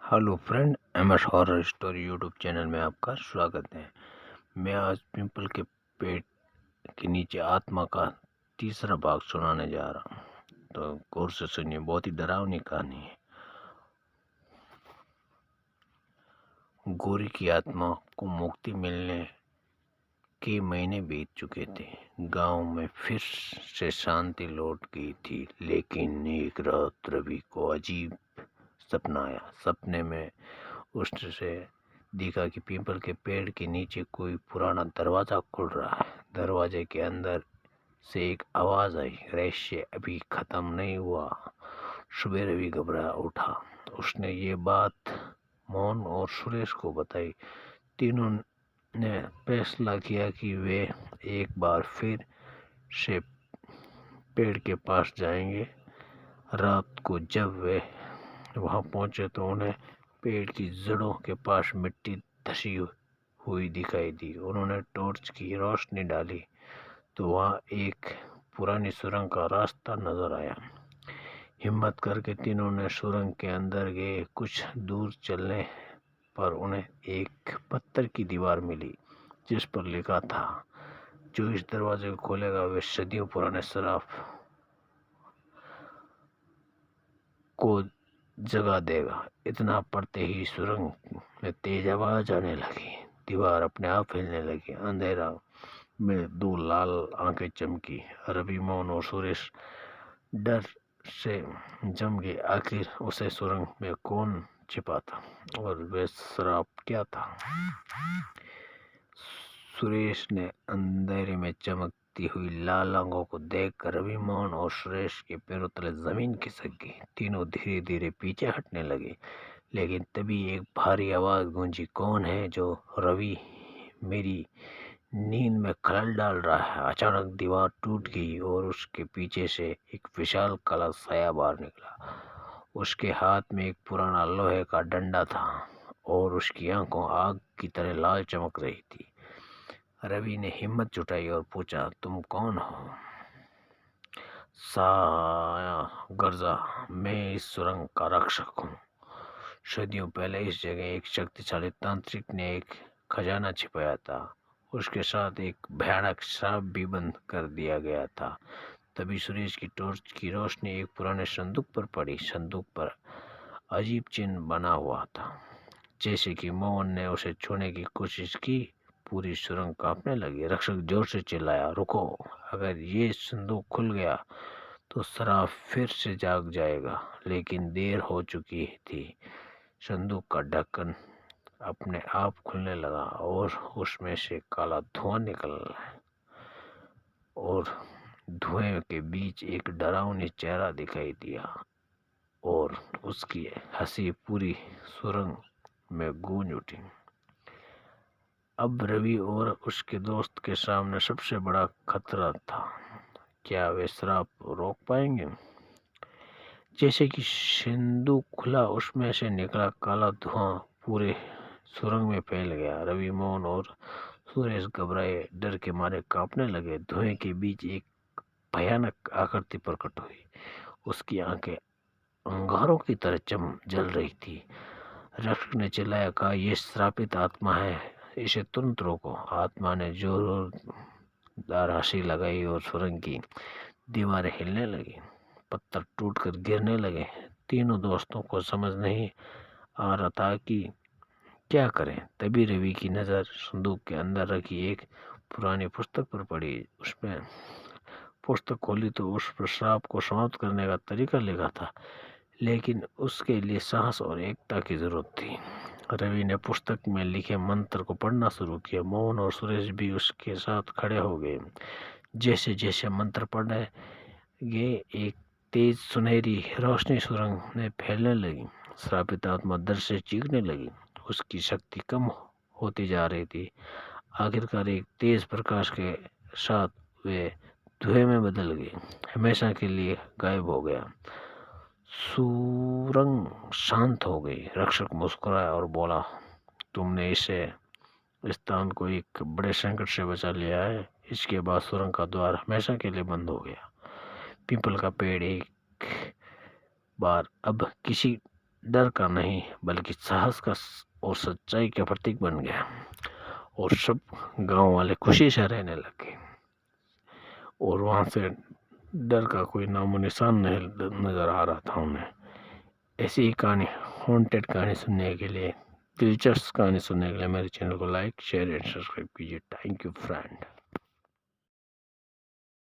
Hello friend, M S horror story YouTube channel में आपका स्वागत है। मैं आज पिंपल के पेड़ के नीचे आत्मा का तीसरा भाग सुनाने जा रहा हूँ, तो गौर से सुनिए। बहुत ही डरावनी कहानी है। गौरी की आत्मा को मुक्ति मिलने के महीने बीत चुके थे। गांव में फिर से शांति लौट गई थी, लेकिन एक रात रवि को अजीब सपना आया। सपने में उससे देखा कि पीपल के पेड़ के नीचे कोई पुराना दरवाज़ा खुल रहा है। दरवाजे के अंदर से एक आवाज़ आई, रहस्य अभी ख़त्म नहीं हुआ। सुबह रवि घबरा उठा। उसने ये बात मोहन और सुरेश को बताई। तीनों ने फैसला किया कि वे एक बार फिर से पेड़ के पास जाएंगे। रात को जब वे वहां पहुंचे तो उन्हें पेड़ की जड़ों के पास मिट्टी धसी हुई दिखाई दी। उन्होंने टॉर्च की रोशनी डाली तो वहां एक पुरानी सुरंग का रास्ता नजर आया। हिम्मत करके तीनों ने सुरंग के अंदर गए। कुछ दूर चलने पर उन्हें एक पत्थर की दीवार मिली, जिस पर लिखा था, जो इस दरवाजे को खोलेगा वे सदियों पुराने श्राप को जगा देगा। इतना पढ़ते ही सुरंग में तेज आवाज आने लगी। दीवार अपने आप हिलने लगी। अंधेरा में दो लाल आंखें चमकी। रवि, मोहन और सुरेश डर से जम गए। आखिर उसे सुरंग में कौन छिपा था और वह श्राप क्या था? सुरेश ने अंधेरे में चमकती हुई लाल आंखों को देखकर रवि, मोहन और सुरेश के पैरों तले जमीन खिसक गई। तीनों धीरे धीरे पीछे हटने लगे, लेकिन तभी एक भारी आवाज गूंजी, कौन है जो रवि मेरी नींद में खलल डाल रहा है? अचानक दीवार टूट गई और उसके पीछे से एक विशाल काला साया बाहर निकला। उसके हाथ में एक पुराना लोहे का डंडा था और उसकी आंखों आग की तरह लाल चमक रही थी। रवि ने हिम्मत जुटाई और पूछा, तुम कौन हो? साया गर्जा, मैं इस सुरंग का रक्षक हूँ। सदियों पहले इस जगह एक शक्तिशाली तांत्रिक ने एक खजाना छिपाया था। उसके साथ एक भयानक श्राप भी बंद कर दिया गया था। तभी सुरेश की टॉर्च की रोशनी एक पुराने संदूक पर पड़ी। संदूक पर अजीब चिन्ह बना हुआ था। जैसे कि मोहन ने उसे छूने की कोशिश की, पूरी सुरंग कांपने लगी। रक्षक जोर से चिल्लाया, रुको, अगर ये संदूक खुल गया तो श्राप फिर से जाग जाएगा। लेकिन देर हो चुकी थी। संदूक का ढक्कन अपने आप खुलने लगा और उसमें से काला धुआं निकला और धुएं के बीच एक डरावनी चेहरा दिखाई दिया और उसकी हंसी पूरी सुरंग में गूंज उठी। अब रवि और उसके दोस्त के सामने सबसे बड़ा खतरा था। क्या वे श्राप रोक पाएंगे? जैसे कि संदूक खुला, उसमें से निकला काला धुआं पूरे सुरंग में फैल गया। रवि, मोहन और सुरेश घबराए, डर के मारे कांपने लगे। धुएं के बीच एक भयानक आकृति प्रकट हुई। उसकी आंखें अंगारों की तरह जल रही थी। रक्षक ने चिल्लाया, कहा, यह श्रापित आत्मा है, इसे तुरंत रोको। आत्मा ने जोरदार हंसी लगाई और सुरंग की दीवारें हिलने लगी। पत्थर टूटकर गिरने लगे। तीनों दोस्तों को समझ नहीं आ रहा था कि क्या करें। तभी रवि की नज़र संदूक के अंदर रखी एक पुरानी पुस्तक पर पड़ी। उसमें पुस्तक खोली तो उस पर श्राप को समाप्त करने का तरीका लिखा था, लेकिन उसके लिए साहस और एकता की जरूरत थी। रवि ने पुस्तक में लिखे मंत्र को पढ़ना शुरू किया। मोहन और सुरेश भी उसके साथ खड़े हो गए। जैसे जैसे मंत्र पढ़ने गए, एक तेज सुनहरी रोशनी सुरंग में फैलने लगी। श्रापित आत्मा डर से चीखने लगी। उसकी शक्ति कम होती जा रही थी। आखिरकार एक तेज प्रकाश के साथ वे धुएं में बदल गई, हमेशा के लिए गायब हो गया। सुरंग शांत हो गई। रक्षक मुस्कुराया और बोला, तुमने इसे स्थान को एक बड़े संकट से बचा लिया है। इसके बाद सुरंग का द्वार हमेशा के लिए बंद हो गया। पीपल का पेड़ एक बार अब किसी डर का नहीं बल्कि साहस का और सच्चाई का प्रतीक बन गया और सब गांव वाले खुशी से रहने लगे और वहाँ से डर का कोई नामो निशान नहीं नज़र आ रहा था उन्हें। ऐसी ही कहानी, हॉन्टेड कहानी सुनने के लिए, दिलचस्प कहानी सुनने के लिए मेरे चैनल को लाइक शेयर एंड सब्सक्राइब कीजिए। Thank you friend.